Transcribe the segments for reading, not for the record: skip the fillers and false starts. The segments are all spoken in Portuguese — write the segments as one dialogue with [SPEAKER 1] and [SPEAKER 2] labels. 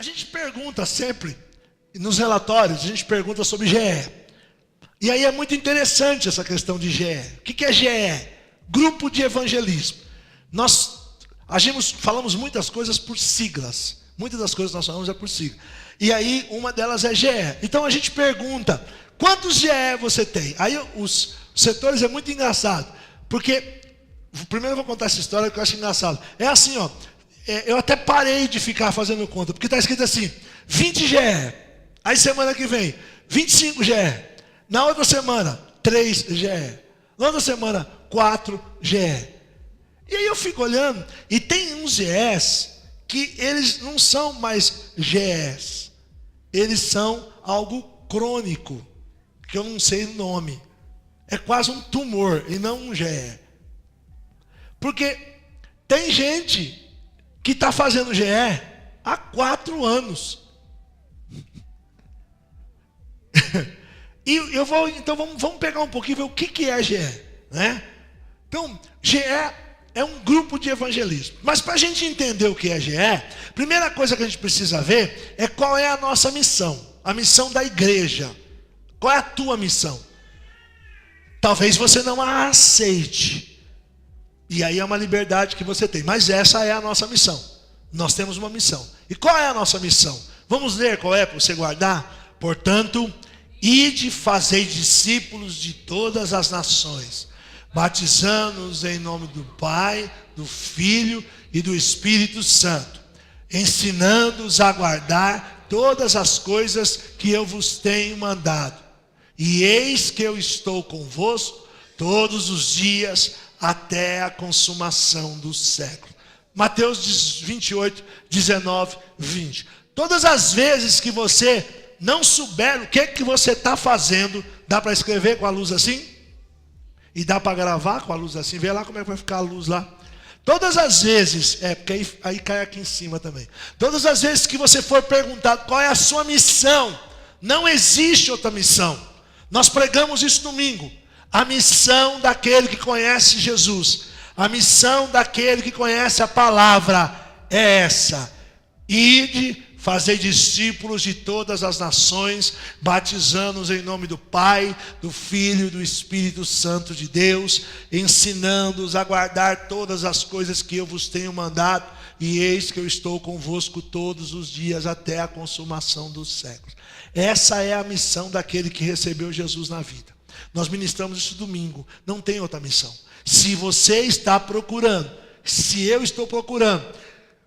[SPEAKER 1] gente pergunta sempre, nos relatórios, a gente pergunta sobre GE. E aí é muito interessante essa questão de GE. O que é GE? Grupo de Evangelismo. Nós falamos muitas coisas por siglas. Muitas das coisas que nós falamos é por sigla. E aí uma delas é GE. Então a gente pergunta, quantos GE você tem? Aí os setores é muito engraçado. Porque, primeiro eu vou contar essa história que eu acho engraçado. É assim, ó. Eu até parei de ficar fazendo conta, porque está escrito assim, 20 GE. Aí semana que vem, 25 GE. Na outra semana, 3 GE. Na outra semana, 4 GE. E aí eu fico olhando, e tem uns GEs que eles não são mais GEs. Eles são algo crônico, que eu não sei o nome. É quase um tumor, e não um GE. Porque tem gente que está fazendo GE há 4 anos. E então vamos pegar um pouquinho e ver o que é GE, né? Então, GE é um grupo de evangelismo. Mas para a gente entender o que é GE, primeira coisa que a gente precisa ver é qual é a nossa missão. A missão da igreja. Qual é a tua missão? Talvez você não a aceite. E aí é uma liberdade que você tem. Mas essa é a nossa missão. Nós temos uma missão. E qual é a nossa missão? Vamos ler qual é para você guardar? Portanto, ide fazei discípulos de todas as nações, batizando-os em nome do Pai, do Filho e do Espírito Santo, ensinando-os a guardar todas as coisas que eu vos tenho mandado. E eis que eu estou convosco todos os dias até a consumação do século. Mateus 28, 19, 20. Todas as vezes que você não souber o que você está fazendo, dá para escrever com a luz assim? E dá para gravar com a luz assim? Vê lá como é que vai ficar a luz lá. Todas as vezes, porque aí cai aqui em cima também. Todas as vezes que você for perguntado qual é a sua missão, não existe outra missão. Nós pregamos isso domingo. A missão daquele que conhece Jesus, a missão daquele que conhece a palavra é essa: ide, fazei discípulos de todas as nações, batizando-os em nome do Pai, do Filho e do Espírito Santo de Deus, ensinando-os a guardar todas as coisas que eu vos tenho mandado, e eis que eu estou convosco todos os dias até a consumação dos séculos. Essa é a missão daquele que recebeu Jesus na vida. Nós ministramos isso domingo, não tem outra missão. Se você está procurando, se eu estou procurando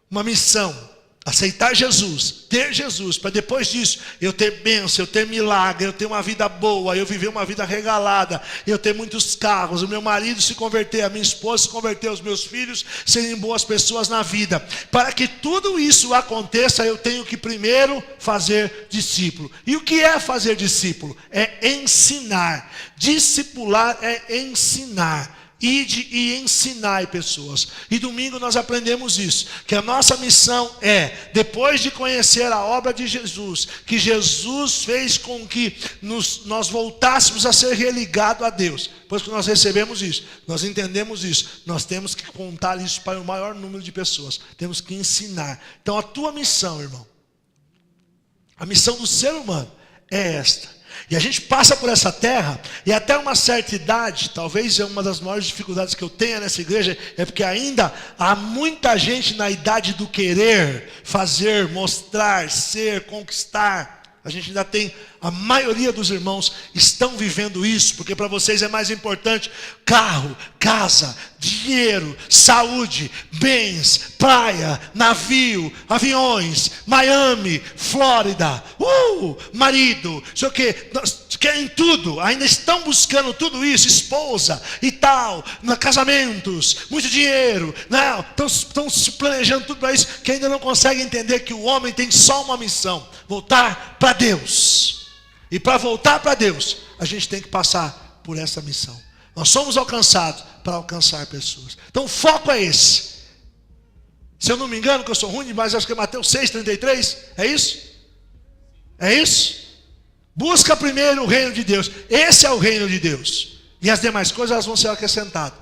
[SPEAKER 1] uma missão, aceitar Jesus, ter Jesus, para depois disso eu ter bênção, eu ter milagre, eu ter uma vida boa, eu viver uma vida regalada, eu ter muitos carros, o meu marido se converter, a minha esposa se converter, os meus filhos serem boas pessoas na vida. Para que tudo isso aconteça, eu tenho que primeiro fazer discípulo. E o que é fazer discípulo? É ensinar. Discipular é ensinar. Ide e ensinai pessoas. E domingo nós aprendemos isso, que a nossa missão é, depois de conhecer a obra de Jesus, que Jesus fez com que nós voltássemos a ser religados a Deus. Depois que nós recebemos isso, nós entendemos isso, nós temos que contar isso para o maior número de pessoas. Temos que ensinar. Então a tua missão, irmão, a missão do ser humano é esta. E a gente passa por essa terra, e até uma certa idade, talvez é uma das maiores dificuldades que eu tenho nessa igreja, é porque ainda há muita gente na idade do querer, fazer, mostrar, ser, conquistar. A gente ainda tem, a maioria dos irmãos estão vivendo isso, porque para vocês é mais importante carro, casa, dinheiro, saúde, bens, praia, navio, aviões, Miami, Flórida, marido, sei o que, querem tudo, ainda estão buscando tudo isso, esposa e tal, casamentos, muito dinheiro, não, estão se planejando tudo para isso, que ainda não conseguem entender que o homem tem só uma missão: voltar para Deus. E para voltar para Deus, a gente tem que passar por essa missão. Nós somos alcançados para alcançar pessoas. Então o foco é esse. Se eu não me engano, que eu sou ruim, mas acho que é Mateus 6,33. É isso? É isso? Busca primeiro o reino de Deus. Esse é o reino de Deus. E as demais coisas elas vão ser acrescentadas.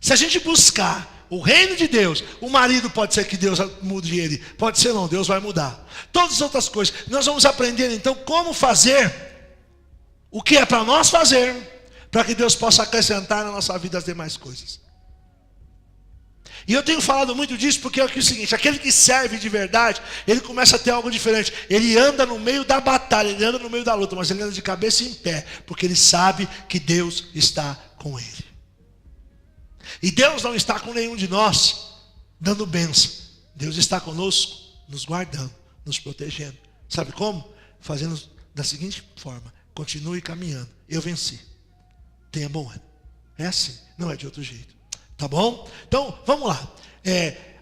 [SPEAKER 1] Se a gente buscar o reino de Deus, o marido pode ser que Deus mude ele, pode ser não, Deus vai mudar. Todas as outras coisas, nós vamos aprender então como fazer o que é para nós fazer, para que Deus possa acrescentar na nossa vida as demais coisas. E eu tenho falado muito disso porque é o seguinte, aquele que serve de verdade, ele começa a ter algo diferente. Ele anda no meio da batalha, ele anda no meio da luta, mas ele anda de cabeça em pé, porque ele sabe que Deus está com ele. E Deus não está com nenhum de nós dando bênção. Deus está conosco, nos guardando, nos protegendo. Sabe como? Fazendo da seguinte forma: continue caminhando. Eu venci. Tenha bom ano. É assim, não é de outro jeito. Tá bom? Então, vamos lá.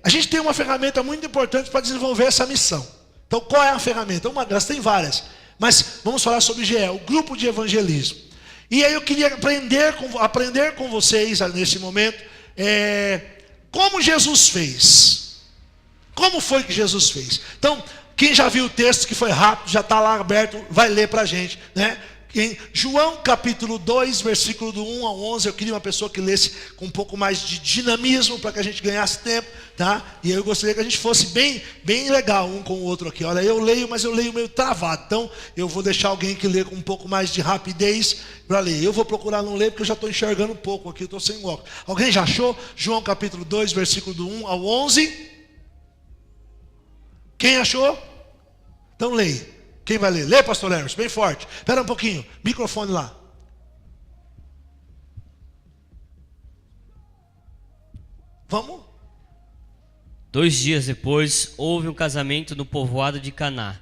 [SPEAKER 1] A gente tem uma ferramenta muito importante para desenvolver essa missão. Então, qual é a ferramenta? Uma delas, tem várias. Mas vamos falar sobre GE, o grupo de evangelismo. E aí eu queria aprender com vocês nesse momento como Jesus fez. Como foi que Jesus fez? Então, quem já viu o texto que foi rápido, já está lá aberto, vai ler para a gente, né? Em João capítulo 2, versículo do 1 ao 11, eu queria uma pessoa que lesse com um pouco mais de dinamismo, para que a gente ganhasse tempo, tá? E eu gostaria que a gente fosse bem legal um com o outro aqui. Olha, eu leio, mas eu leio meio travado, então eu vou deixar alguém que lê com um pouco mais de rapidez para ler. Eu vou procurar não ler, porque eu já estou enxergando um pouco aqui, eu estou sem óculos. Alguém já achou? João capítulo 2, versículo do 1 ao 11. Quem achou? Então leia. Quem vai ler? Lê, pastor Emerson, bem forte. Espera um pouquinho, microfone lá. Vamos?
[SPEAKER 2] 2 dias depois, houve um casamento no povoado de Caná,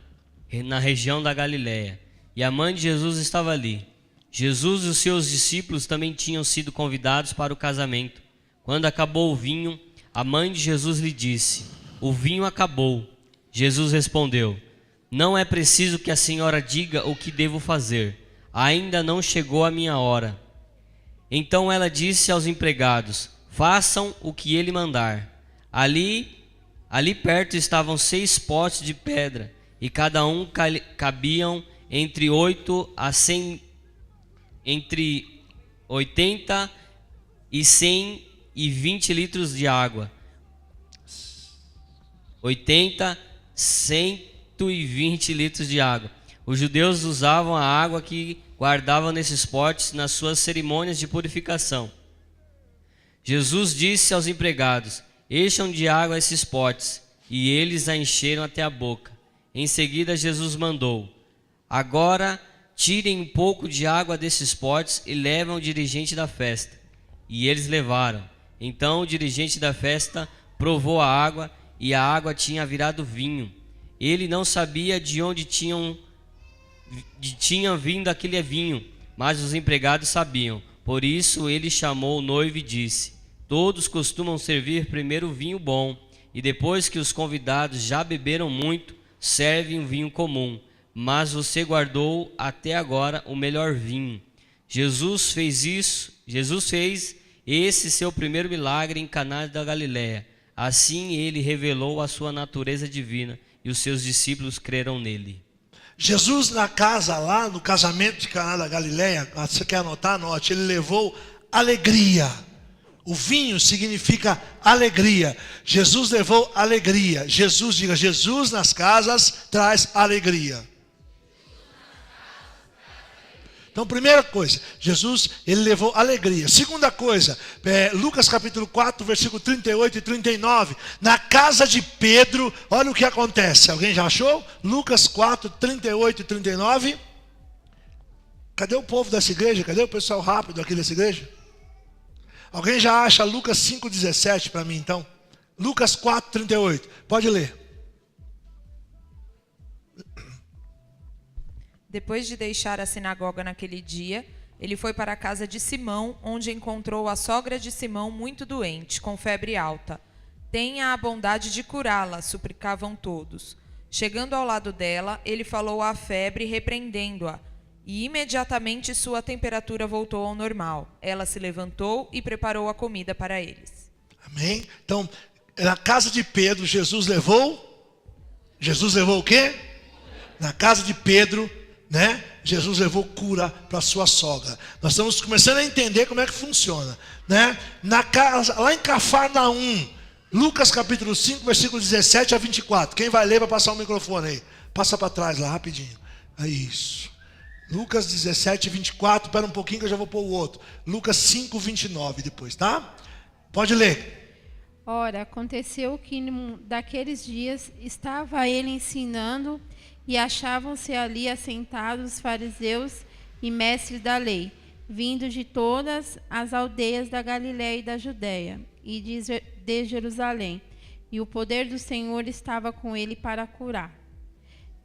[SPEAKER 2] na região da Galiléia, e a mãe de Jesus estava ali. Jesus e os seus discípulos também tinham sido convidados para o casamento. Quando acabou o vinho, a mãe de Jesus lhe disse: "O vinho acabou." Jesus respondeu: "Não é preciso que a senhora diga o que devo fazer. Ainda não chegou a minha hora." Então ela disse aos empregados: "Façam o que ele mandar." Ali perto estavam 6 potes de pedra, e cada um cabiam entre 80 e 120 litros de água. 120 litros de água. Os judeus usavam a água que guardavam nesses potes nas suas cerimônias de purificação. Jesus disse aos empregados: "Encham de água esses potes." E eles a encheram até a boca. Em seguida Jesus mandou: "Agora tirem um pouco de água desses potes e levem ao dirigente da festa." E eles levaram. Então o dirigente da festa provou a água, e a água tinha virado vinho. Ele não sabia de onde tinha vindo aquele vinho, mas os empregados sabiam. Por isso ele chamou o noivo e disse: "Todos costumam servir primeiro o vinho bom, e depois que os convidados já beberam muito, servem um vinho comum. Mas você guardou até agora o melhor vinho." Jesus fez esse seu primeiro milagre em Caná da Galiléia. Assim ele revelou a sua natureza divina, e os seus discípulos creram nele.
[SPEAKER 1] Jesus na casa lá, no casamento de Caná da Galiléia, você quer anotar? Anote, ele levou alegria. O vinho significa alegria. Jesus levou alegria. Jesus nas casas traz alegria. Então, primeira coisa, Jesus, ele levou alegria. Segunda coisa, Lucas capítulo 4, versículo 38 e 39. Na casa de Pedro, olha o que acontece. Alguém já achou? Lucas 4, 38 e 39. Cadê o povo dessa igreja? Cadê o pessoal rápido aqui dessa igreja? Alguém já acha Lucas 5, 17 para mim, então? Lucas 4, 38. Pode ler.
[SPEAKER 3] Depois de deixar a sinagoga naquele dia, ele foi para a casa de Simão, onde encontrou a sogra de Simão muito doente, com febre alta. "Tenha a bondade de curá-la", suplicavam todos. Chegando ao lado dela, ele falou à febre, repreendendo-a, e imediatamente sua temperatura voltou ao normal. Ela se levantou e preparou a comida para eles.
[SPEAKER 1] Amém? Então, na casa de Pedro, Jesus levou o quê? Na casa de Pedro, né? Jesus levou cura para sua sogra. Nós estamos começando a entender como é que funciona, né? Na casa, lá em Cafarnaum, Lucas capítulo 5, versículo 17 a 24. Quem vai ler vai passar o microfone aí. Passa para trás lá rapidinho. É isso. Lucas 17, 24. Espera um pouquinho que eu já vou pôr o outro. Lucas 5, 29 depois, tá? Pode ler.
[SPEAKER 4] Ora, aconteceu que num daqueles dias estava ele ensinando e achavam-se ali assentados os fariseus e mestres da lei, vindo de todas as aldeias da Galiléia e da Judéia e de Jerusalém. E o poder do Senhor estava com ele para curar.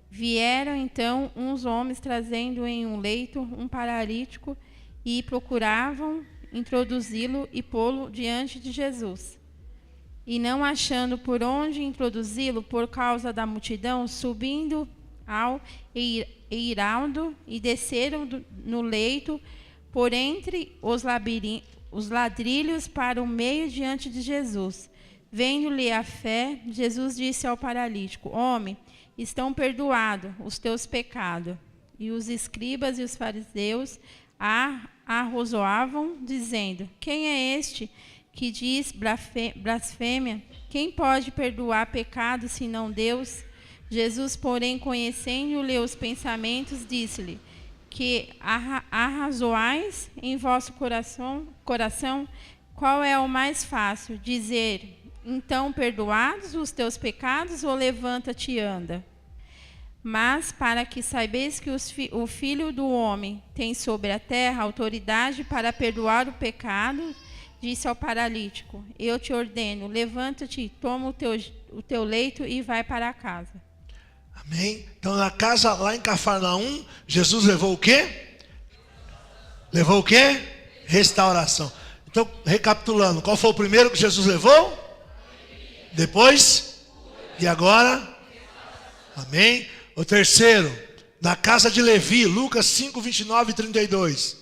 [SPEAKER 4] Vieram então uns homens trazendo em um leito um paralítico e procuravam introduzi-lo e pô-lo diante de Jesus. E não achando por onde introduzi-lo por causa da multidão, subindo ao eiraldo e desceram no leito por entre os ladrilhos para o meio diante de Jesus. Vendo-lhe a fé, Jesus disse ao paralítico: Homem, estão perdoados os teus pecados. E os escribas e os fariseus arrozoavam, dizendo: Quem é este que diz blasfêmia? Quem pode perdoar pecados senão Deus? Jesus, porém, conhecendo-lhe os pensamentos, disse-lhe: Que arrazoais em vosso coração, qual é o mais fácil? Dizer: Então perdoados os teus pecados, ou levanta-te e anda? Mas para que saibeis que o Filho do Homem tem sobre a terra autoridade para perdoar o pecado, disse ao paralítico: Eu te ordeno, levanta-te, toma o teu leito e vai para casa.
[SPEAKER 1] Amém? Então na casa lá em Cafarnaum, Jesus levou o quê? Levou o quê? Restauração. Então, recapitulando, qual foi o primeiro que Jesus levou? Depois? E agora? Amém? O terceiro, na casa de Levi, Lucas 5, 29 e 32.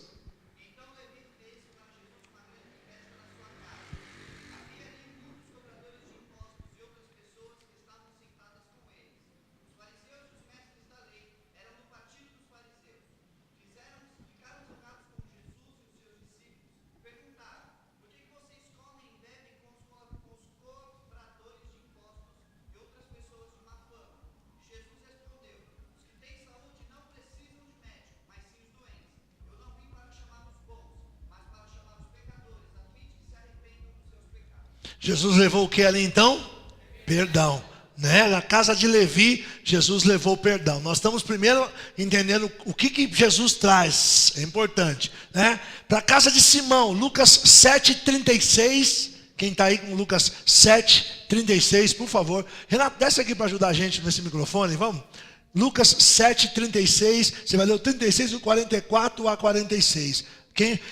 [SPEAKER 1] Jesus levou o que ali então? Perdão. Né? Na casa de Levi, Jesus levou perdão. Nós estamos primeiro entendendo o que Jesus traz. É importante. Né? Para a casa de Simão, Lucas 7,36. Quem está aí com Lucas 7,36, por favor. Renato, desce aqui para ajudar a gente nesse microfone, vamos? Lucas 7,36. Você vai ler o 36 e o 44 a 46.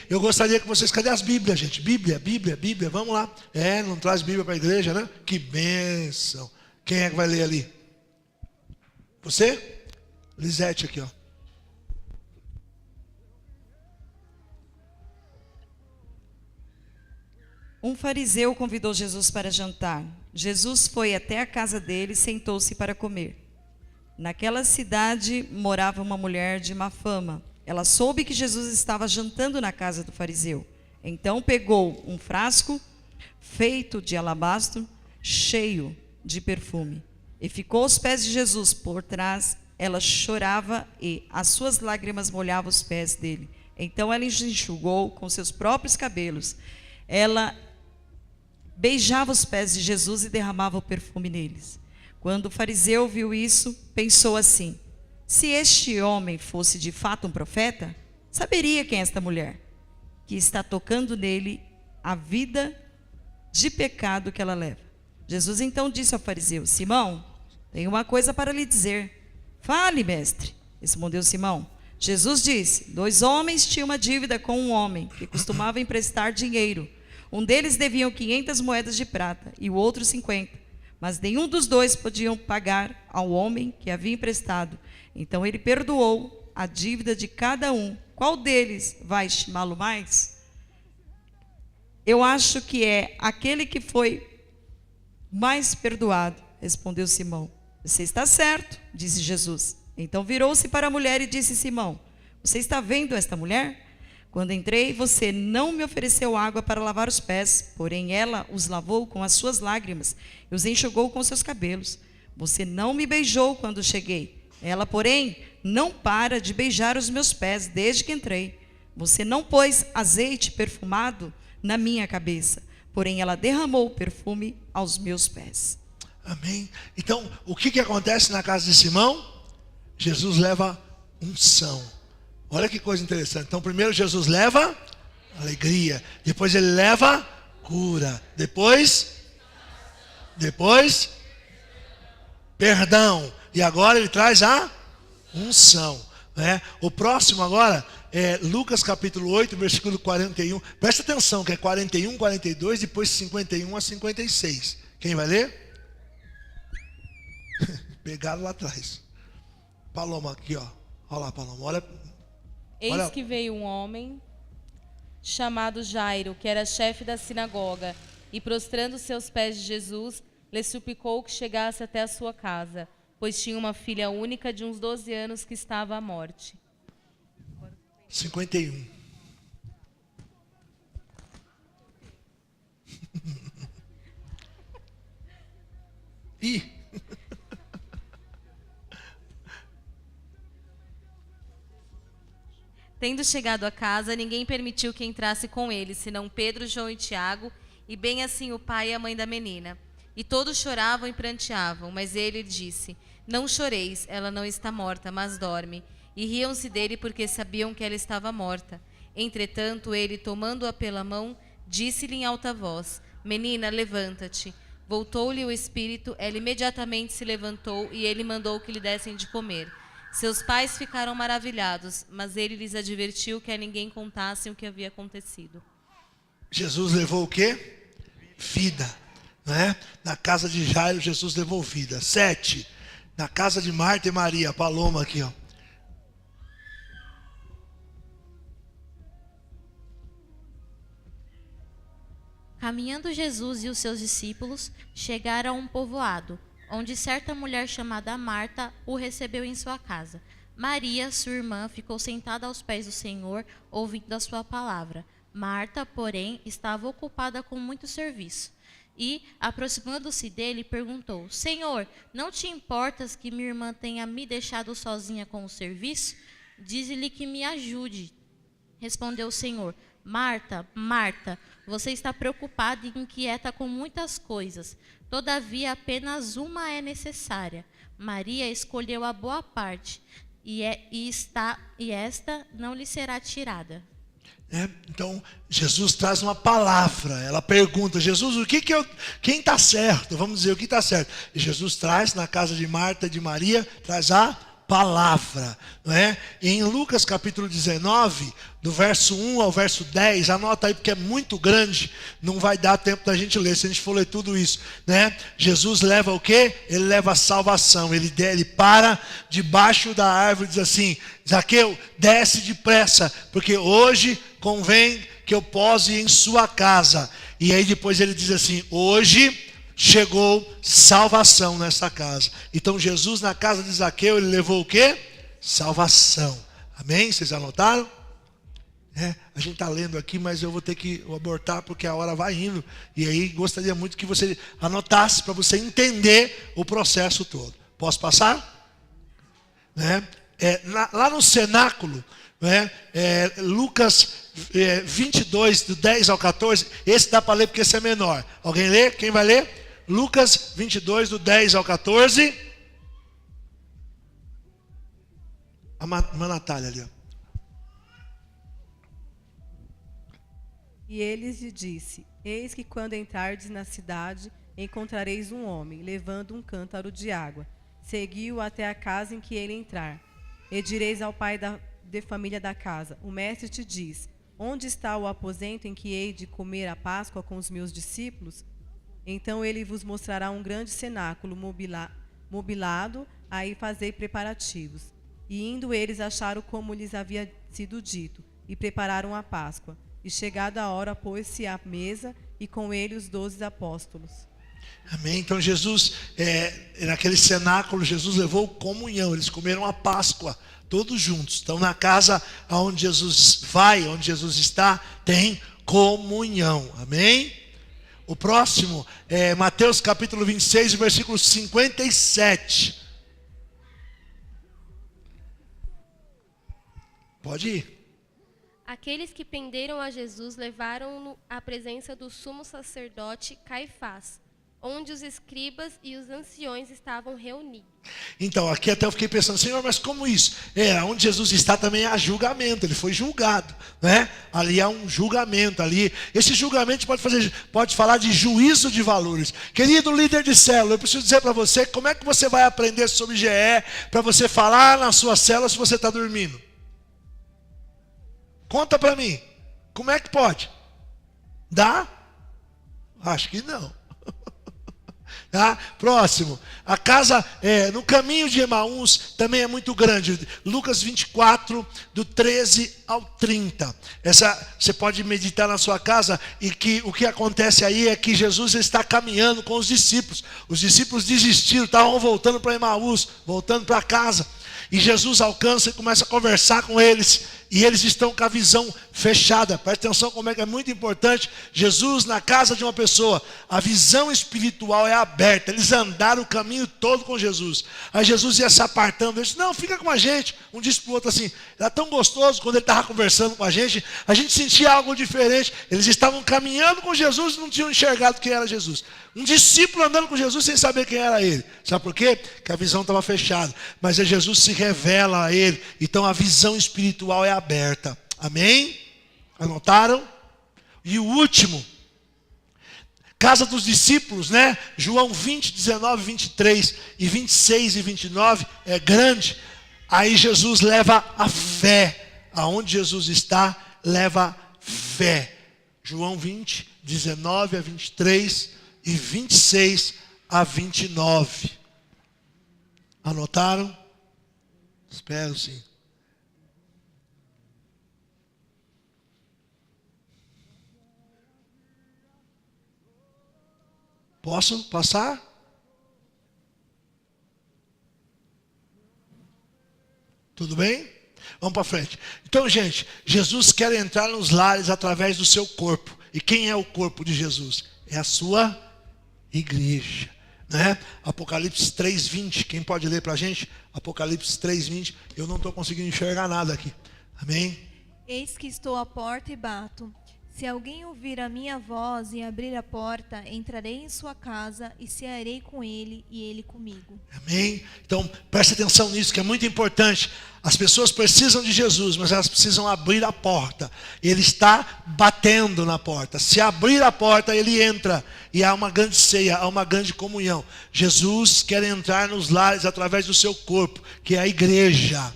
[SPEAKER 1] Eu gostaria que vocês... Cadê as Bíblias, gente? Bíblia, vamos lá. Não traz Bíblia para a igreja, né? Que bênção. Quem é que vai ler ali? Você? Lisete aqui, ó.
[SPEAKER 5] Um fariseu convidou Jesus para jantar. Jesus foi até a casa dele e sentou-se para comer. Naquela cidade morava uma mulher de má fama. Ela soube que Jesus estava jantando na casa do fariseu. Então pegou um frasco feito de alabastro, cheio de perfume, e ficou aos pés de Jesus. Por trás, ela chorava e as suas lágrimas molhavam os pés dele. Então ela enxugou com seus próprios cabelos. Ela beijava os pés de Jesus e derramava o perfume neles. Quando o fariseu viu isso, pensou assim: se este homem fosse de fato um profeta, saberia quem é esta mulher, que está tocando nele a vida de pecado que ela leva. Jesus então disse ao fariseu: Simão, tenho uma coisa para lhe dizer. Fale, mestre, respondeu Simão. Jesus disse: 2 homens tinham uma dívida com um homem que costumava emprestar dinheiro. Um deles devia 500 moedas de prata e o outro 50. Mas nenhum dos dois podiam pagar ao homem que havia emprestado. Então ele perdoou a dívida de cada um. Qual deles vai estimá-lo mais? Eu acho que é aquele que foi mais perdoado, respondeu Simão. Você está certo, disse Jesus. Então virou-se para a mulher e disse: Simão, Você está vendo esta mulher? Quando entrei, você não me ofereceu água para lavar os pés, porém ela os lavou com as suas lágrimas e os enxugou com seus cabelos. Você não me beijou quando cheguei. Ela, porém, não para de beijar os meus pés desde que entrei. Você não pôs azeite perfumado na minha cabeça, porém ela derramou perfume aos meus pés.
[SPEAKER 1] Amém? Então, o que acontece na casa de Simão? Jesus leva unção. Olha que coisa interessante. Então, primeiro Jesus leva alegria. Depois ele leva cura. Depois perdão. E agora ele traz a unção, né? O próximo agora é Lucas capítulo 8, versículo 41. Presta atenção que é 41, 42, depois 51 a 56. Quem vai ler? Pegaram lá atrás. Paloma aqui, ó. Olha lá, Paloma. Olha.
[SPEAKER 6] Eis que veio um homem chamado Jairo, que era chefe da sinagoga, e prostrando seus pés de Jesus, lhe suplicou que chegasse até a sua casa, pois tinha uma filha única de uns 12 anos que estava à morte.
[SPEAKER 1] 51. Ih.
[SPEAKER 6] Tendo chegado a casa, ninguém permitiu que entrasse com ele, senão Pedro, João e Tiago, e bem assim o pai e a mãe da menina. E todos choravam e pranteavam, mas ele disse: Não choreis, ela não está morta, mas dorme. E riam-se dele porque sabiam que ela estava morta. Entretanto, ele, tomando-a pela mão, disse-lhe em alta voz: Menina, levanta-te. Voltou-lhe o espírito, ela imediatamente se levantou e ele mandou que lhe dessem de comer. Seus pais ficaram maravilhados, mas ele lhes advertiu que a ninguém contassem o que havia acontecido.
[SPEAKER 1] Jesus levou o quê? Vida, né? Na casa de Jairo, Jesus levou vida. 7. Na casa de Marta e Maria, Paloma aqui, ó.
[SPEAKER 7] Caminhando Jesus e os seus discípulos chegaram a um povoado, onde certa mulher chamada Marta o recebeu em sua casa. Maria, sua irmã, ficou sentada aos pés do Senhor, ouvindo a sua palavra. Marta, porém, estava ocupada com muito serviço. E, aproximando-se dele, perguntou: Senhor, não te importas que minha irmã tenha me deixado sozinha com o serviço? Dize-lhe que me ajude. Respondeu o Senhor: Marta, Marta, você está preocupada e inquieta com muitas coisas. Todavia, apenas uma é necessária. Maria escolheu a boa parte, e esta não lhe será tirada.
[SPEAKER 1] Então, Jesus traz uma palavra. Ela pergunta: Jesus, quem está certo? Vamos dizer, o que está certo? E Jesus traz, na casa de Marta e de Maria, traz a palavra, não é? E em Lucas capítulo 19, do verso 1 ao verso 10, anota aí porque é muito grande, não vai dar tempo da gente ler, se a gente for ler tudo isso, né? Jesus leva o quê? Ele leva a salvação. Ele para debaixo da árvore e diz assim: Zaqueu, desce depressa, porque hoje convém que eu pose em sua casa. E aí depois ele diz assim: hoje chegou salvação nessa casa. Então Jesus, na casa de Zaqueu, ele levou o quê? Salvação. Amém? Vocês anotaram? A gente está lendo aqui, mas eu vou ter que abortar porque a hora vai indo. E aí gostaria muito que você anotasse para você entender o processo todo. Posso passar? Lá no cenáculo, Lucas 22, do 10 ao 14, esse dá para ler porque esse é menor. Alguém lê? Quem vai ler? Lucas 22, do 10 ao 14. A Natália ali, ó.
[SPEAKER 8] E ele lhe disse: Eis que quando entrardes na cidade, encontrareis um homem, levando um cântaro de água. Segui-o até a casa em que ele entrar. E direis ao pai de família da casa: O mestre te diz: Onde está o aposento em que hei de comer a Páscoa com os meus discípulos? Então ele vos mostrará um grande cenáculo mobilado, aí fazei preparativos. E indo eles acharam como lhes havia sido dito, e prepararam a Páscoa. E chegada a hora, pôs-se à mesa, e com ele os 12 apóstolos.
[SPEAKER 1] Amém? Então Jesus, naquele cenáculo, Jesus levou comunhão. Eles comeram a Páscoa, todos juntos. Então na casa onde Jesus vai, onde Jesus está, tem comunhão. Amém? O próximo é Mateus capítulo 26, versículo 57. Pode ir.
[SPEAKER 9] Aqueles que prenderam a Jesus levaram-no à presença do sumo sacerdote Caifás, onde os escribas e os anciões estavam reunidos.
[SPEAKER 1] Então, aqui até eu fiquei pensando, Senhor, mas como isso? Onde Jesus está também há julgamento, ele foi julgado, né? Ali há um julgamento, ali. Esse julgamento pode falar de juízo de valores. Querido líder de célula, eu preciso dizer para você, como é que você vai aprender sobre GE para você falar na sua célula se você está dormindo? Conta para mim, como é que pode? Dá? Acho que não. Tá? Próximo, a casa no caminho de Emaús também é muito grande. Lucas 24, do 13 ao 30. Essa você pode meditar na sua casa, e que o que acontece aí é que Jesus está caminhando com os discípulos. Os discípulos desistiram, estavam voltando para Emaús, voltando para casa. E Jesus alcança e começa a conversar com eles. E eles estão com a visão fechada. Presta atenção como é que é muito importante. Jesus na casa de uma pessoa, a visão espiritual é aberta. Eles andaram o caminho todo com Jesus. Aí Jesus ia se apartando. Eles disse, não, fica com a gente. Um disse para o outro assim, era tão gostoso quando ele estava conversando com a gente sentia algo diferente. Eles estavam caminhando com Jesus e não tinham enxergado quem era Jesus. Um discípulo andando com Jesus sem saber quem era ele. Sabe por quê? Porque a visão estava fechada. Mas Jesus se revela a ele. Então a visão espiritual é aberta. Amém? Anotaram? E o último, casa dos discípulos, né? João 20, 19, 23 e 26 e 29 é grande. Aí Jesus leva a fé. Aonde Jesus está, leva fé. João 20, 19 a 23 e 26 a 29. Anotaram? Espero sim. Posso passar? Tudo bem? Vamos para frente. Então, gente, Jesus quer entrar nos lares através do seu corpo. E quem é o corpo de Jesus? É a sua igreja, né? Apocalipse 3:20. Quem pode ler para a gente? Apocalipse 3:20. Eu não estou conseguindo enxergar nada aqui. Amém?
[SPEAKER 10] Eis que estou à porta e bato. Se alguém ouvir a minha voz e abrir a porta, entrarei em sua casa e cearei com ele e ele comigo.
[SPEAKER 1] Amém? Então, preste atenção nisso, que é muito importante. As pessoas precisam de Jesus, mas elas precisam abrir a porta. Ele está batendo na porta. Se abrir a porta, ele entra. E há uma grande ceia, há uma grande comunhão. Jesus quer entrar nos lares através do seu corpo, que é a igreja.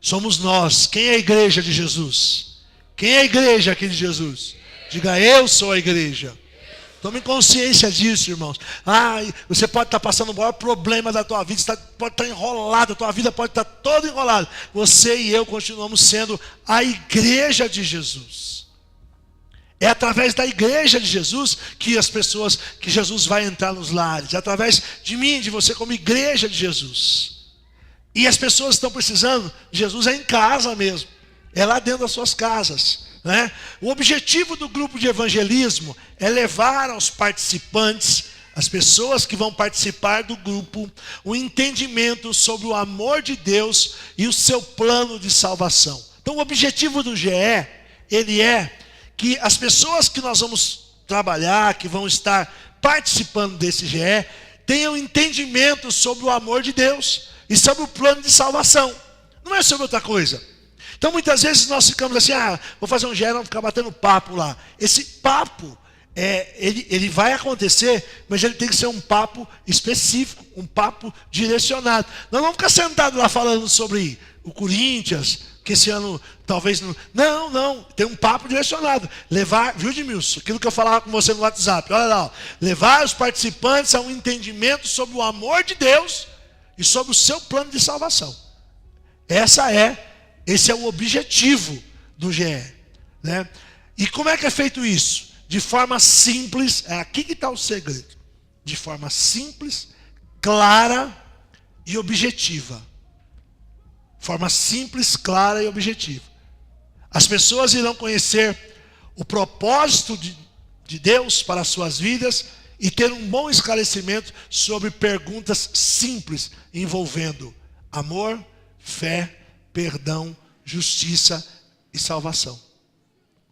[SPEAKER 1] Somos nós. Quem é a igreja de Jesus? Quem é a igreja aqui de Jesus? Diga, eu sou a igreja. Tome consciência disso, irmãos. Você pode estar passando o maior problema da tua vida, você pode estar enrolado, a tua vida pode estar toda enrolada. Você e eu continuamos sendo a igreja de Jesus. É através da igreja de Jesus que que Jesus vai entrar nos lares. É através de mim, de você como igreja de Jesus. E as pessoas estão precisando de Jesus em casa mesmo. É lá dentro das suas casas, né? O objetivo do grupo de evangelismo é levar aos participantes, as pessoas que vão participar do grupo, o entendimento sobre o amor de Deus e o seu plano de salvação. Então o objetivo do GE, ele é que as pessoas que nós vamos trabalhar, que vão estar participando desse GE, tenham entendimento sobre o amor de Deus e sobre o plano de salvação. Não é sobre outra coisa. Então muitas vezes nós ficamos assim, vou fazer um GE, vamos ficar batendo papo lá. Esse papo, ele vai acontecer, mas ele tem que ser um papo específico, um papo direcionado. Nós não vamos ficar sentados lá falando sobre o Corinthians, que esse ano talvez não... Não, tem um papo direcionado. Levar, viu, Edmilson? Aquilo que eu falava com você no WhatsApp, olha lá, levar os participantes a um entendimento sobre o amor de Deus e sobre o seu plano de salvação. Esse é o objetivo do GE, né? E como é que é feito isso? De forma simples, é aqui que está o segredo. de forma simples, clara e objetiva. Forma simples, clara e objetiva. As pessoas irão conhecer o propósito de Deus para as suas vidas e ter um bom esclarecimento sobre perguntas simples envolvendo amor, fé, perdão, justiça e salvação.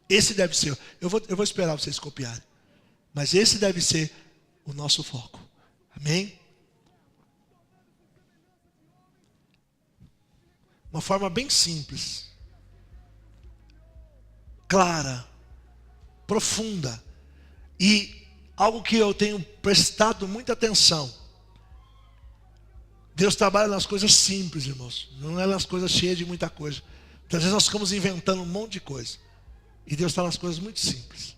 [SPEAKER 1] Esse deve ser, eu vou esperar vocês copiarem, mas esse deve ser o nosso foco. Amém? Uma forma bem simples, clara, profunda e algo que eu tenho prestado muita atenção. Deus trabalha nas coisas simples, irmãos. Não é nas coisas cheias de muita coisa. Às vezes nós ficamos inventando um monte de coisa. E Deus está nas coisas muito simples.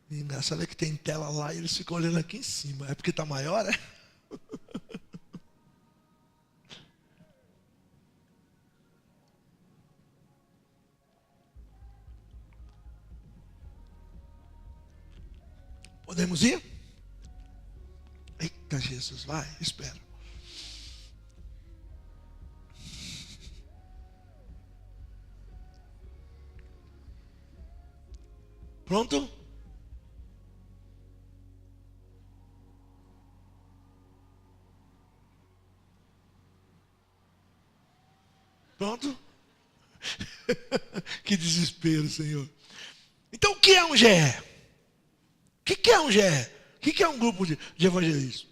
[SPEAKER 1] E engraçado é que tem tela lá e eles ficam olhando aqui em cima. É porque está maior, é? Podemos ir? Eita Jesus, vai, espera. Pronto? Pronto? Que desespero, Senhor. Então o que é um GE? O que é um GE? O que é um grupo de evangelismo?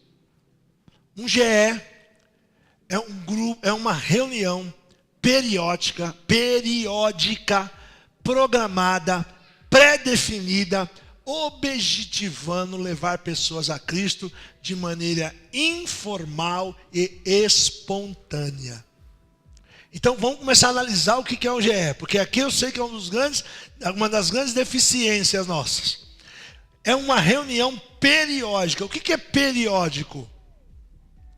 [SPEAKER 1] Um GE é um grupo, é uma reunião periódica, programada, pré-definida, objetivando levar pessoas a Cristo de maneira informal e espontânea. Então vamos começar a analisar o que é um GE, porque aqui eu sei que é uma das grandes deficiências nossas. É uma reunião periódica. O que é periódico?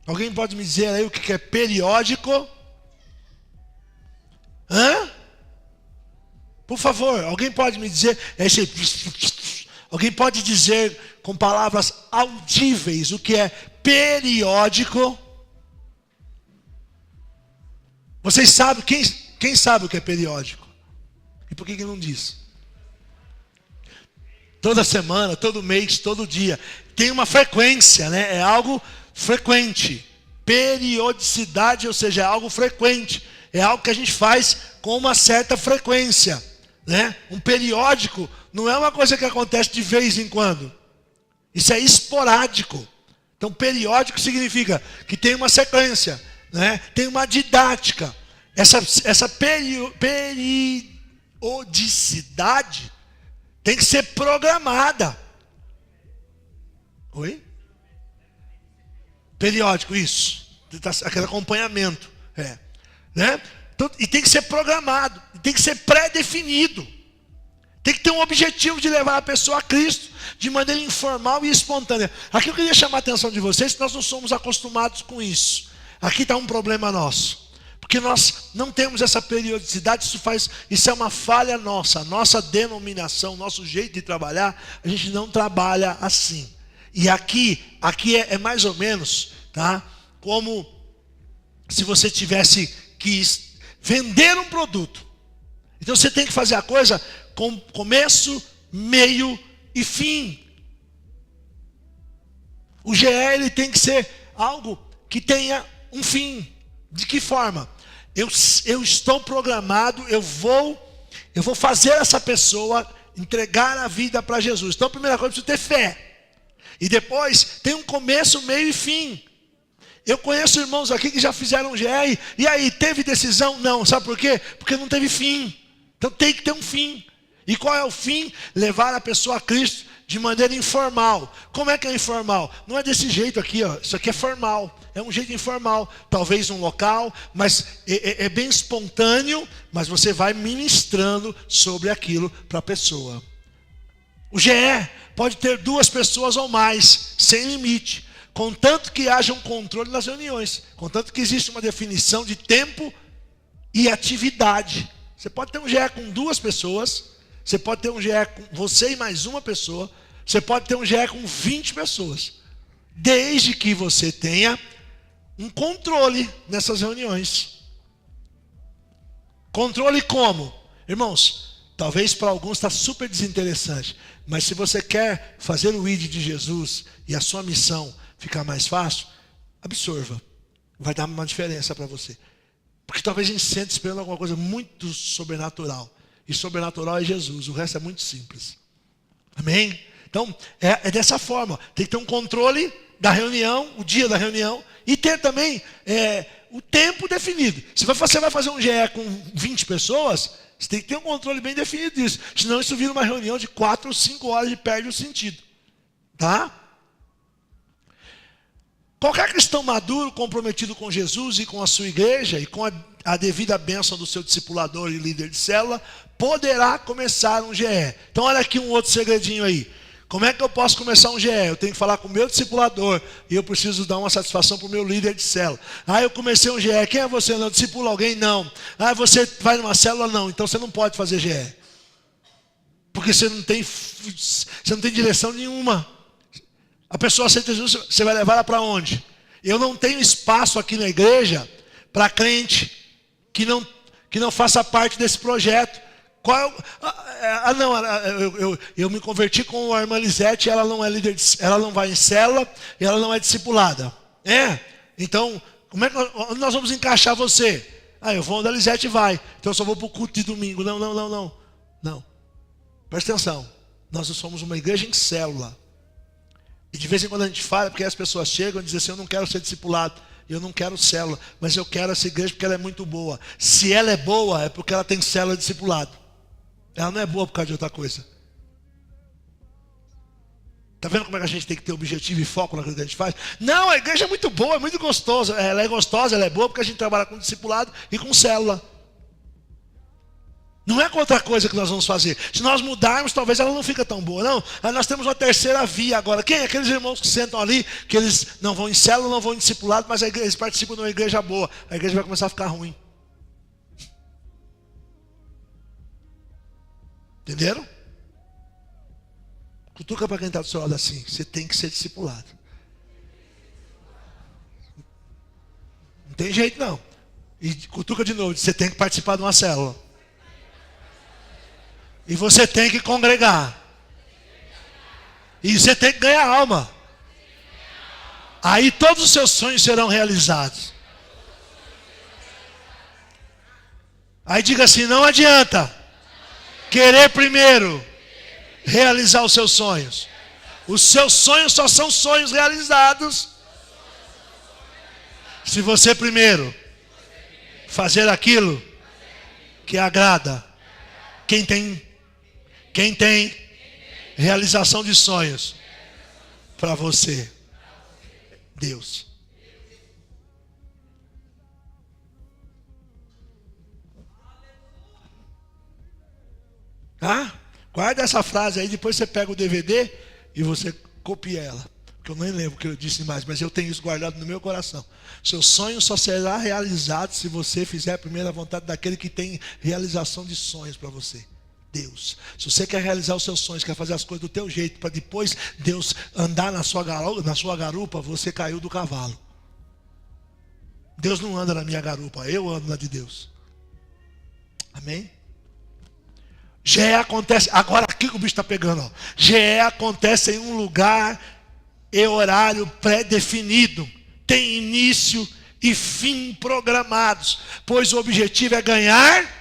[SPEAKER 1] Alguém pode me dizer aí o que é periódico? Hã? Por favor, alguém pode me dizer? Alguém pode dizer com palavras audíveis o que é periódico? Vocês sabem, quem sabe o que é periódico? E por que não diz? Toda semana, todo mês, todo dia. Tem uma frequência, né? É algo frequente. Periodicidade, ou seja, é algo frequente. É algo que a gente faz com uma certa frequência, né? Um periódico não é uma coisa que acontece de vez em quando. Isso é esporádico. Então, periódico significa que tem uma sequência, né? Tem uma didática. Essa periodicidade tem que ser programada. Oi? Periódico, isso. Aquele acompanhamento. Né? Então, e tem que ser programado. Tem que ser pré-definido. Tem que ter um objetivo de levar a pessoa a Cristo de maneira informal e espontânea. Aqui eu queria chamar a atenção de vocês que nós não somos acostumados com isso. Aqui está um problema nosso. Porque nós não temos essa periodicidade, isso é uma falha nossa. A nossa denominação, nosso jeito de trabalhar, a gente não trabalha assim. E aqui é mais ou menos, tá? Como se você tivesse que vender um produto. Então você tem que fazer a coisa com começo, meio e fim. O GE ele tem que ser algo que tenha um fim. De que forma? Eu estou programado, eu vou fazer essa pessoa entregar a vida para Jesus. Então a primeira coisa, eu preciso ter fé. E depois tem um começo, meio e fim. Eu conheço irmãos aqui que já fizeram GR. E aí, teve decisão? Não. Sabe por quê? Porque não teve fim. Então tem que ter um fim. E qual é o fim? Levar a pessoa a Cristo de maneira informal. Como é que é informal? Não é desse jeito aqui, ó. Isso aqui é formal. É um jeito informal. Talvez um local, mas é bem espontâneo, mas você vai ministrando sobre aquilo para a pessoa. O GE pode ter 2 pessoas ou mais, sem limite. contanto que haja um controle nas reuniões, contanto que exista uma definição de tempo e atividade. Você pode ter um GE com 2 pessoas, você pode ter um GE com você e mais uma pessoa, você pode ter um GE com 20 pessoas, desde que você tenha um controle nessas reuniões. Controle como? Irmãos, talvez para alguns está super desinteressante, mas se você quer fazer o ID de Jesus e a sua missão ficar mais fácil, absorva. Vai dar uma diferença para você. Porque talvez a gente se sente esperando alguma coisa muito sobrenatural. E sobrenatural é Jesus, o resto é muito simples. Amém? Então, é dessa forma. Tem que ter um controle da reunião, o dia da reunião, e ter também o tempo definido. Se você vai fazer um GE com 20 pessoas, você tem que ter um controle bem definido disso. Senão isso vira uma reunião de 4 ou 5 horas e perde o sentido. Tá? Qualquer cristão maduro, comprometido com Jesus e com a sua igreja, e com a devida bênção do seu discipulador e líder de célula, poderá começar um GE. Então olha aqui um outro segredinho aí. Como é que eu posso começar um GE? Eu tenho que falar com o meu discipulador e eu preciso dar uma satisfação para o meu líder de célula. Eu comecei um GE. Quem é você? Não, discipula alguém? Não. Você vai numa célula? Não. Então você não pode fazer GE. Porque você não tem direção nenhuma. A pessoa aceita Jesus, você vai levar ela para onde? Eu não tenho espaço aqui na igreja para crente que não faça parte desse projeto. Eu me converti com a irmã Lisete, ela não é líder, ela não vai em célula e ela não é discipulada. Então, onde nós vamos encaixar você? Eu vou onde a Lisete vai, então eu só vou para o culto de domingo. Não. Presta atenção, nós somos uma igreja em célula. E de vez em quando a gente fala, porque as pessoas chegam e dizem assim, eu não quero ser discipulado, eu não quero célula, mas eu quero essa igreja porque ela é muito boa. Se ela é boa, é porque ela tem célula e discipulado. Ela não é boa por causa de outra coisa. Está vendo como é que a gente tem que ter objetivo e foco naquilo que a gente faz? Não, a igreja é muito boa, é muito gostosa. Ela é gostosa, ela é boa porque a gente trabalha com discipulado e com célula. Não é com outra coisa que nós vamos fazer. Se nós mudarmos, talvez ela não fica tão boa. Não, nós temos uma terceira via agora. Quem é aqueles irmãos que sentam ali, que eles não vão em célula, não vão em discipulado, mas eles participam de uma igreja boa. A igreja vai começar a ficar ruim. Entenderam? Cutuca para quem está do seu lado assim. Você tem que ser discipulado. Não tem jeito não. E cutuca de novo. Você tem que participar de uma célula. E você tem que congregar. E você tem que ganhar alma. Aí todos os seus sonhos serão realizados. Aí diga assim, não adianta querer primeiro realizar os seus sonhos. Os seus sonhos só são sonhos realizados se você primeiro fazer aquilo que agrada quem tem realização de sonhos para você. Deus. Guarda essa frase aí, depois você pega o DVD e você copia ela. Porque eu nem lembro o que eu disse mais, mas eu tenho isso guardado no meu coração. Seu sonho só será realizado se você fizer a primeira vontade daquele que tem realização de sonhos para você. Deus. Se você quer realizar os seus sonhos, quer fazer as coisas do teu jeito, para depois Deus andar na sua garupa, você caiu do cavalo. Deus não anda na minha garupa, eu ando na de Deus. Amém? GE acontece, agora aqui que o bicho está pegando, ó. GE acontece em um lugar e horário pré-definido. Tem início e fim programados, pois o objetivo é ganhar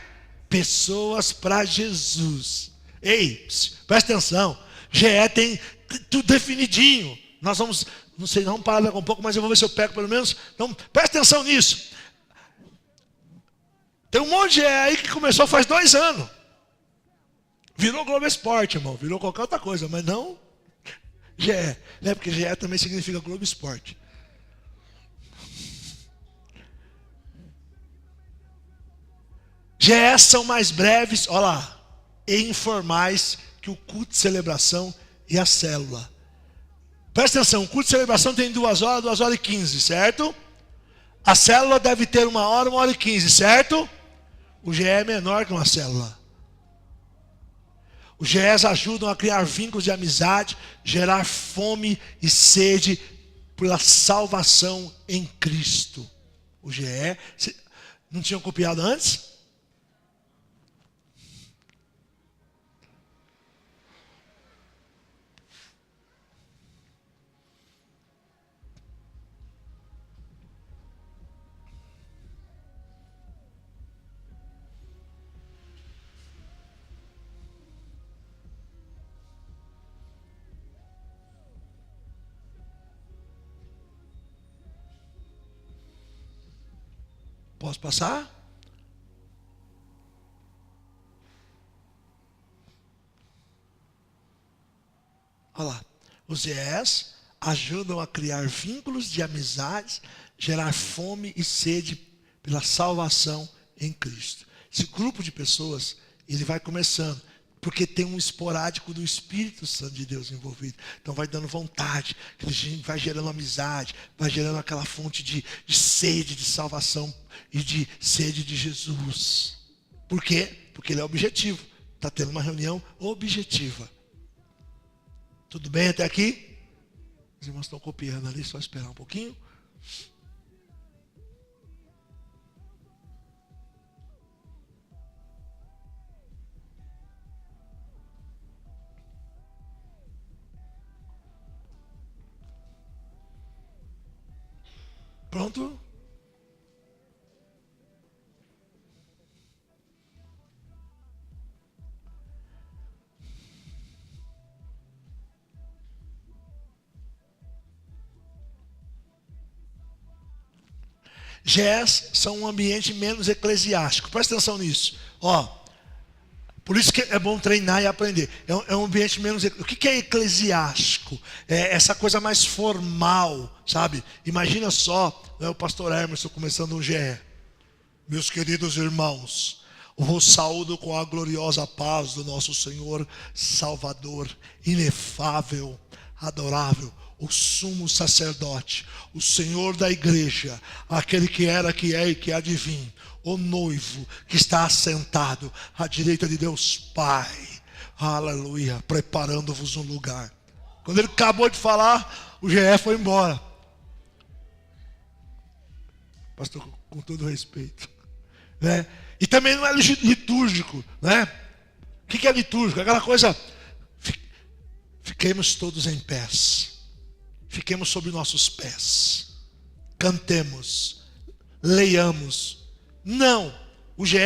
[SPEAKER 1] pessoas para Jesus. Ei, presta atenção. GE tem tudo definidinho. Nós vamos, não sei, vamos parar um pouco, mas eu vou ver se eu pego pelo menos. Então, presta atenção nisso. Tem um monte de GE aí que começou faz 2 anos. Virou Globo Esporte, irmão. Virou qualquer outra coisa, mas não GE. Né? Porque GE também significa Globo Esporte. GE são mais breves, olha lá, e informais que o culto de celebração e a célula. Presta atenção, o culto de celebração tem 2 horas, 2 horas e 15, certo? A célula deve ter 1 hora, 1 hora e 15, certo? O GE é menor que uma célula. Os GEs ajudam a criar vínculos de amizade, gerar fome e sede pela salvação em Cristo. O GE, não tinham copiado antes? Posso passar? Olha lá. Os GEs ajudam a criar vínculos de amizades, gerar fome e sede pela salvação em Cristo. Esse grupo de pessoas, ele vai começando, porque tem um esporádico do Espírito Santo de Deus envolvido. Então vai dando vontade, vai gerando amizade, vai gerando aquela fonte de sede de salvação e de sede de Jesus. Por quê? Porque ele é objetivo. Está tendo uma reunião objetiva. Tudo bem até aqui? Os irmãos estão copiando ali, só esperar um pouquinho. Pronto? GEs são um ambiente menos eclesiástico. Presta atenção nisso. Por isso que é bom treinar e aprender. É um ambiente menos... O que é eclesiástico? É essa coisa mais formal, sabe? Imagina só, o pastor Emerson começando um GE. Meus queridos irmãos, vos saúdo com a gloriosa paz do nosso Senhor Salvador, inefável, adorável, o sumo sacerdote, o Senhor da igreja, aquele que era, que é e que há de vir, o noivo que está assentado à direita de Deus Pai, aleluia, preparando-vos um lugar. Quando ele acabou de falar, o GE foi embora. Pastor, com todo respeito, né? E também não é litúrgico, né? O que é litúrgico? Aquela coisa, fiquemos todos em pés. Fiquemos sobre nossos pés. Cantemos. Leiamos. Não. O GE,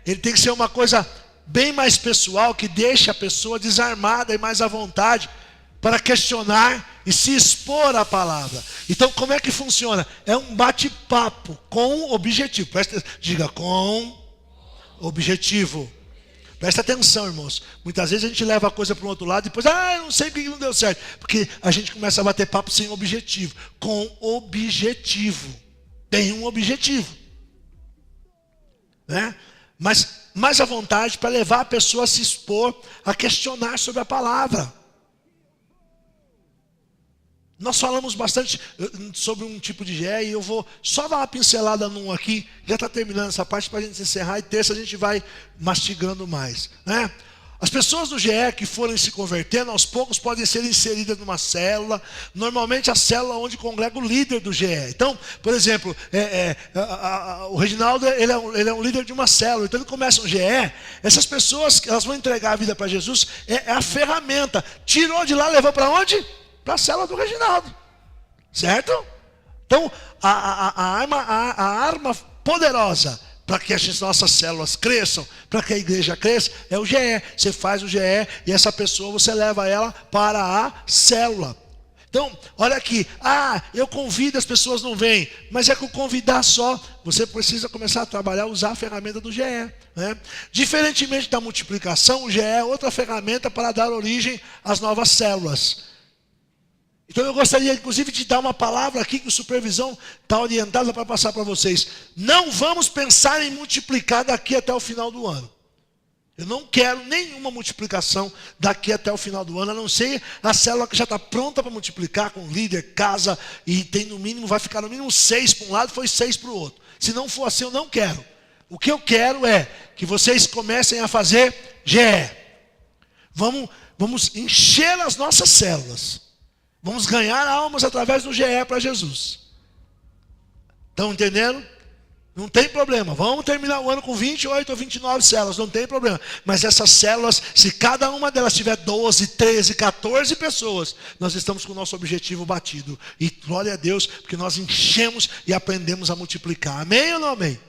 [SPEAKER 1] ele tem que ser uma coisa bem mais pessoal, que deixe a pessoa desarmada e mais à vontade para questionar e se expor à palavra. Então, como é que funciona? É um bate-papo com objetivo. Diga, com objetivo. Presta atenção, irmãos. Muitas vezes a gente leva a coisa para o outro lado e depois, eu não sei porque não deu certo. Porque a gente começa a bater papo sem objetivo. Com objetivo. Tem um objetivo. Né? Mas mais à vontade para levar a pessoa a se expor, a questionar sobre a palavra. Nós falamos bastante sobre um tipo de GE e eu vou só dar uma pincelada num aqui. Já está terminando essa parte para a gente encerrar e terça a gente vai mastigando mais, né? As pessoas do GE que forem se convertendo, aos poucos podem ser inseridas numa célula. Normalmente a célula onde congrega o líder do GE. Então, por exemplo, o Reginaldo ele é um líder de uma célula. Então ele começa um GE. Essas pessoas, elas vão entregar a vida para Jesus. É a ferramenta. Tirou de lá, levou para onde? Para a célula do Reginaldo. Certo? Então, a arma poderosa para que as nossas células cresçam, para que a igreja cresça, é o GE. Você faz o GE e essa pessoa, você leva ela para a célula. Então, olha aqui. Eu convido, as pessoas não vêm. Mas é que o convidar só, você precisa começar a trabalhar, usar a ferramenta do GE. Né? Diferentemente da multiplicação, o GE é outra ferramenta para dar origem às novas células. Então eu gostaria, inclusive, de dar uma palavra aqui que o supervisão está orientada para passar para vocês. Não vamos pensar em multiplicar daqui até o final do ano. Eu não quero nenhuma multiplicação daqui até o final do ano, a não ser a célula que já está pronta para multiplicar com líder, casa, e tem no mínimo, vai ficar no mínimo 6 para um lado, foi 6 para o outro. Se não for assim, eu não quero. O que eu quero é que vocês comecem a fazer GE. Vamos encher as nossas células. Vamos ganhar almas através do GE para Jesus. Estão entendendo? Não tem problema. Vamos terminar o ano com 28 ou 29 células, não tem problema. Mas essas células, se cada uma delas tiver 12, 13, 14 pessoas, nós estamos com o nosso objetivo batido. E glória a Deus, porque nós enchemos e aprendemos a multiplicar. Amém ou não amém?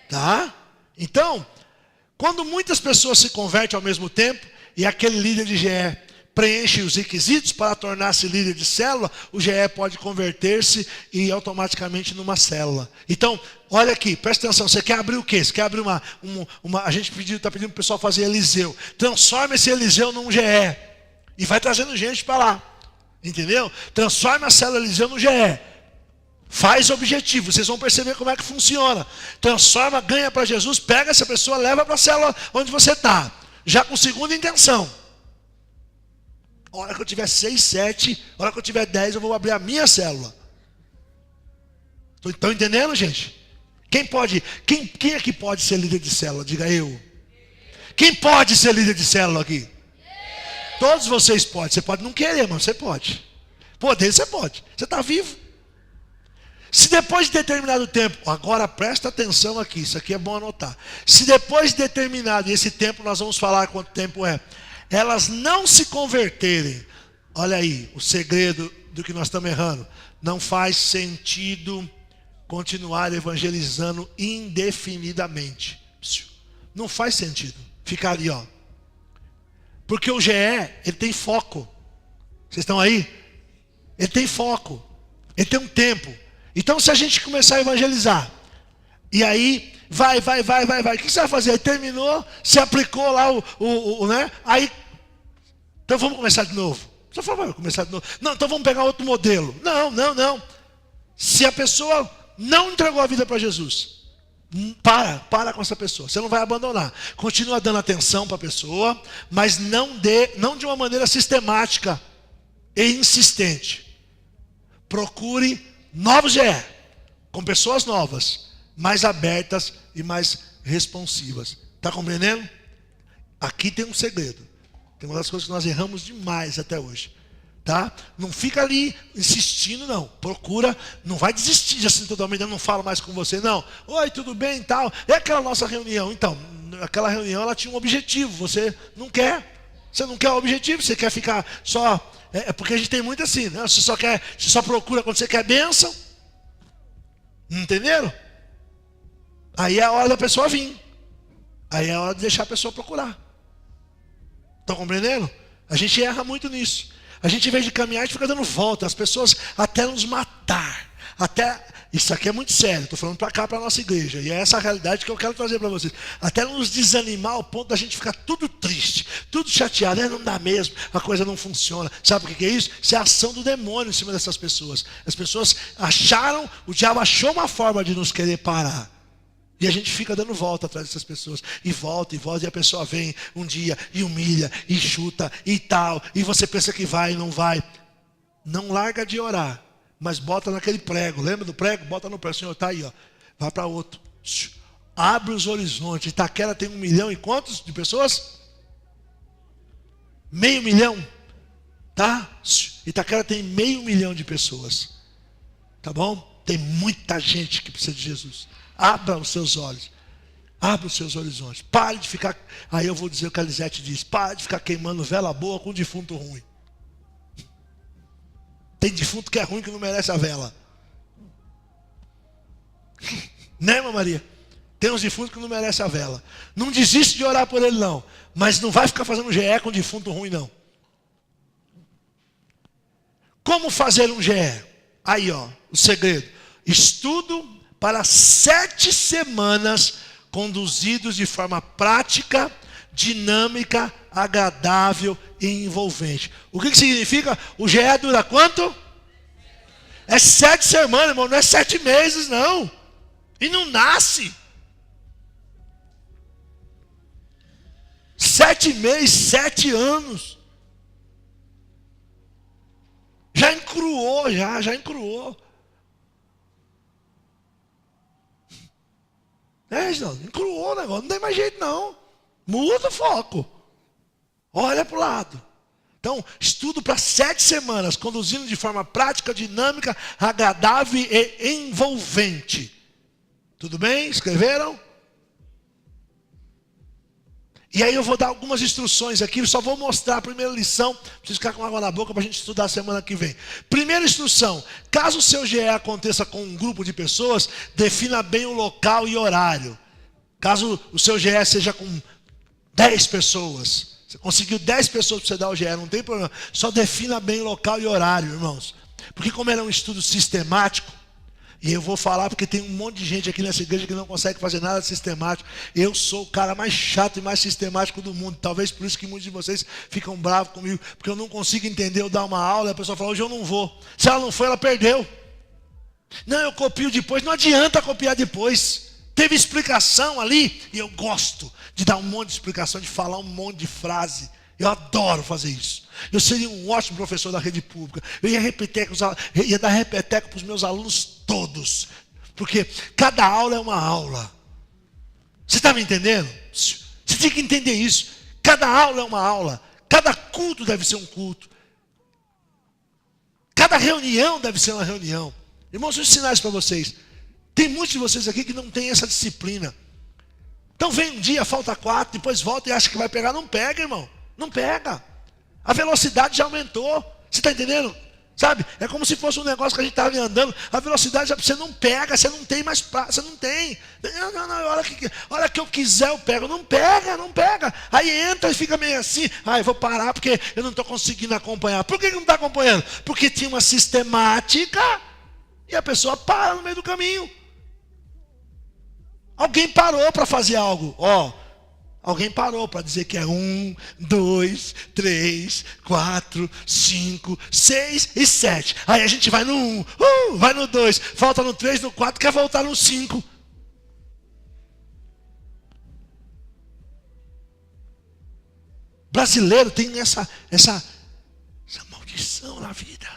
[SPEAKER 1] Tá? Então, quando muitas pessoas se convertem ao mesmo tempo, e aquele líder de GE preenche os requisitos para tornar-se líder de célula, o GE pode converter-se e automaticamente numa célula. Então, olha aqui, presta atenção, você quer abrir o quê? Você quer abrir uma a gente está pedindo para o pessoal fazer Eliseu. Transforma esse Eliseu num GE. E vai trazendo gente para lá. Entendeu? Transforma a célula Eliseu no GE. Faz objetivo, vocês vão perceber como é que funciona. Transforma, ganha para Jesus, pega essa pessoa, leva para a célula onde você está. Já com segunda intenção. A hora que eu tiver 6, 7, a hora que eu tiver 10, eu vou abrir a minha célula. Estão entendendo, gente? Quem aqui pode ser líder de célula? Diga eu. Quem pode ser líder de célula aqui? Todos vocês podem. Você pode não querer, mas você pode. Poder você pode. Você está vivo. Se depois de determinado tempo, agora presta atenção aqui, isso aqui é bom anotar. Se depois de determinado, e esse tempo nós vamos falar quanto tempo é, elas não se converterem, olha aí, o segredo do que nós estamos errando, não faz sentido continuar evangelizando indefinidamente. Não faz sentido ficar ali, ó. Porque o GE, ele tem foco. Vocês estão aí? Ele tem foco. Ele tem um tempo. Então, se a gente começar a evangelizar, e aí vai. O que você vai fazer? Aí terminou, se aplicou lá né? Aí, então vamos começar de novo. Você falou, vai começar de novo. Não, então vamos pegar outro modelo. Não. Se a pessoa não entregou a vida para Jesus, para com essa pessoa. Você não vai abandonar. Continua dando atenção para a pessoa, mas não de uma maneira sistemática e insistente. Procure novos GE, com pessoas novas, mais abertas e mais responsivas. Está compreendendo? Aqui tem um segredo. Tem uma das coisas que nós erramos demais até hoje. Tá? Não fica ali insistindo, não. Procura, não vai desistir assim totalmente, eu não falo mais com você, não. Oi, tudo bem e tal. É aquela nossa reunião. Então, aquela reunião ela tinha um objetivo. Você não quer. Você não quer o objetivo, você quer ficar só. É porque a gente tem muito assim, né? Você só procura quando você quer bênção. Entenderam? Aí é a hora da pessoa vir. Aí é a hora de deixar a pessoa procurar. Estão compreendendo? A gente erra muito nisso. A gente, em vez de caminhar, a gente fica dando volta. As pessoas até nos matar. Isso aqui é muito sério. Estou falando para cá, para a nossa igreja. E é essa a realidade que eu quero trazer para vocês. Até nos desanimar ao ponto da gente ficar tudo triste, tudo chateado. Não dá mesmo, a coisa não funciona. Sabe o que é isso? Isso é a ação do demônio em cima dessas pessoas. As pessoas o diabo achou uma forma de nos querer parar. E a gente fica dando volta atrás dessas pessoas. E volta, e a pessoa vem um dia e humilha, e chuta, e tal. E você pensa que vai e não vai. Não larga de orar, mas bota naquele prego. Lembra do prego? Bota no prego. Senhor, está aí, ó. Vai para outro. Abre os horizontes. Itaquera tem 1 milhão e quantos de pessoas? 500 mil. Tá? Itaquera tem 500 mil de pessoas. Tá bom? Tem muita gente que precisa de Jesus. Abra os seus olhos. Abra os seus horizontes. Pare de ficar. Aí eu vou dizer o que a Lisete diz. Pare de ficar queimando vela boa com defunto ruim. Tem defunto que é ruim, que não merece a vela. Né, irmã Maria? Tem uns defuntos que não merecem a vela. Não desiste de orar por ele, não. Mas não vai ficar fazendo GE com defunto ruim, não. Como fazer um GE? Aí, ó, o segredo. Estudo para 7 semanas, conduzidos de forma prática, dinâmica, agradável e envolvente. O que significa? O GE dura quanto? É 7 semanas, irmão, não é 7 meses, não. E não nasce. 7 meses, 7 anos. Já encruou, já encruou. Encruou o negócio, não tem mais jeito não. Muda o foco. Olha para o lado. Então, estudo para 7 semanas, conduzindo de forma prática, dinâmica, agradável e envolvente. Tudo bem? Escreveram? E aí eu vou dar algumas instruções aqui, só vou mostrar a primeira lição, preciso ficar com água na boca para a gente estudar semana que vem. Primeira instrução, caso o seu GE aconteça com um grupo de pessoas, defina bem o local e horário. Caso o seu GE seja com 10 pessoas, você conseguiu 10 pessoas para você dar o GE, não tem problema, só defina bem o local e horário, irmãos. Porque como era um estudo sistemático, e eu vou falar porque tem um monte de gente aqui nessa igreja que não consegue fazer nada sistemático. Eu sou o cara mais chato e mais sistemático do mundo. Talvez por isso que muitos de vocês ficam bravos comigo. Porque eu não consigo entender, eu dar uma aula e a pessoa fala, hoje eu não vou. Se ela não foi, ela perdeu. Não, eu copio depois. Não adianta copiar depois. Teve explicação ali. E eu gosto de dar um monte de explicação, de falar um monte de frase. Eu adoro fazer isso. Eu seria um ótimo professor da rede pública. Eu ia dar repeteco para os meus alunos todos. Porque cada aula é uma aula. Você está me entendendo? Você tem que entender isso. Cada aula é uma aula. Cada culto deve ser um culto. Cada reunião deve ser uma reunião. Irmãos, vou ensinar isso para vocês. Tem muitos de vocês aqui que não têm essa disciplina. Então vem um dia, falta 4, depois volta e acha que vai pegar. Não pega, irmão. Não pega. A velocidade já aumentou. Você está entendendo? Sabe? É como se fosse um negócio que a gente estava andando. A velocidade já você não pega, você não tem mais prazo, você não tem. Não, hora que eu quiser eu pego. Não pega, não pega. Aí entra e fica meio assim. Eu vou parar porque eu não estou conseguindo acompanhar. Por que não está acompanhando? Porque tinha uma sistemática e a pessoa para no meio do caminho. Alguém parou para fazer algo. Alguém parou para dizer que é 1, 2, 3, 4, 5, 6 e 7. Aí a gente vai no 1, vai no 2, falta no 3, no 4, quer voltar no 5. Brasileiro tem essa maldição na vida.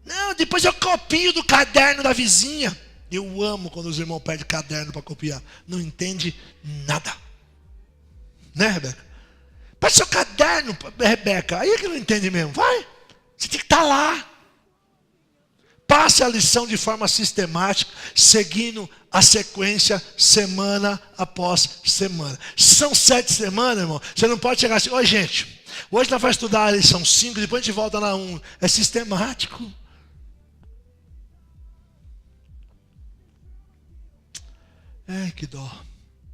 [SPEAKER 1] Não, depois eu copio do caderno da vizinha. Eu amo quando os irmãos pedem caderno para copiar. Não entende nada. Né, Rebeca? Pede seu caderno, Rebeca. Aí é que não entende mesmo. Vai. Você tem que estar lá. Passe a lição de forma sistemática, seguindo a sequência semana após semana. São 7 semanas, irmão. Você não pode chegar assim, gente, hoje nós vamos estudar a lição 5, depois a gente volta na 1. É sistemático. Que dó.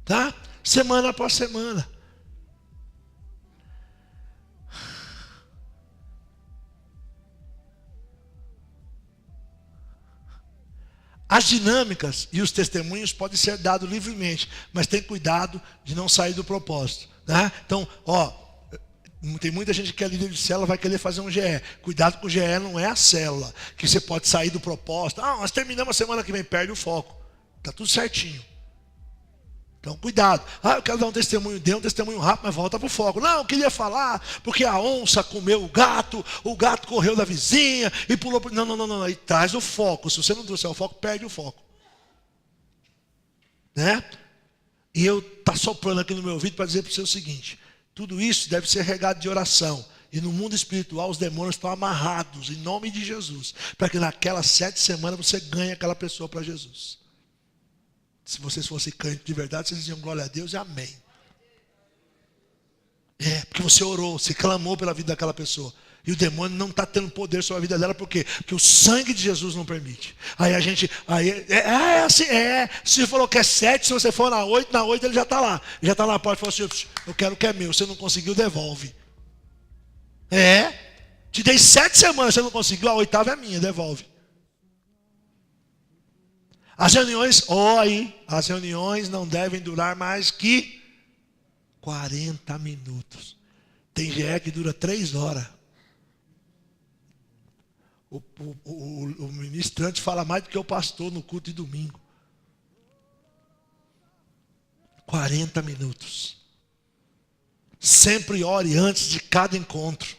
[SPEAKER 1] Tá? Semana após semana. As dinâmicas e os testemunhos podem ser dados livremente, mas tem cuidado de não sair do propósito. Né? Então, tem muita gente que é líder de célula, vai querer fazer um GE. Cuidado que o GE não é a célula, que você pode sair do propósito. Nós terminamos a semana que vem, perde o foco. Está tudo certinho. Então, cuidado. Eu quero dar um testemunho, dê um testemunho rápido, mas volta para o foco. Não, eu queria falar, porque a onça comeu o gato correu da vizinha e pulou. Não. Aí traz o foco. Se você não trouxer o foco, perde o foco. Né? E eu estou soprando aqui no meu ouvido para dizer para você o seguinte: tudo isso deve ser regado de oração. E no mundo espiritual, os demônios estão amarrados, em nome de Jesus, para que naquelas 7 semanas você ganhe aquela pessoa para Jesus. Se vocês fossem crentes de verdade, vocês diziam glória a Deus e amém. Porque você orou, você clamou pela vida daquela pessoa. E o demônio não está tendo poder sobre a vida dela, por quê? Porque o sangue de Jesus não permite. Aí a gente, assim, se você falou que é 7, se você for na 8 ele já está lá. Já está na porta e falou assim, eu quero que é meu, você não conseguiu, devolve. Te dei 7 semanas, você não conseguiu, a 8ª é minha, devolve. As reuniões não devem durar mais que 40 minutos. Tem GE que dura 3 horas. O ministrante fala mais do que o pastor no culto de domingo. 40 minutos. Sempre ore antes de cada encontro.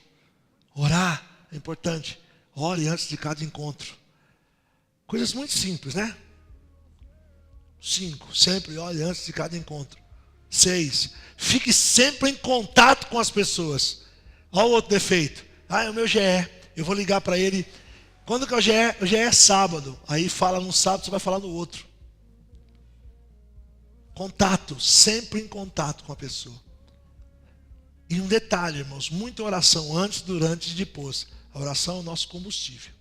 [SPEAKER 1] Orar é importante. Ore antes de cada encontro. Coisas muito simples, né? 5, sempre ore antes de cada encontro. 6, fique sempre em contato com as pessoas. Olha o outro defeito. É o meu GE. Eu vou ligar para ele. Quando que é o GE? O GE é sábado. Aí fala num sábado, você vai falar no outro. Contato, sempre em contato com a pessoa. E um detalhe, irmãos, muita oração antes, durante e depois. A oração é o nosso combustível.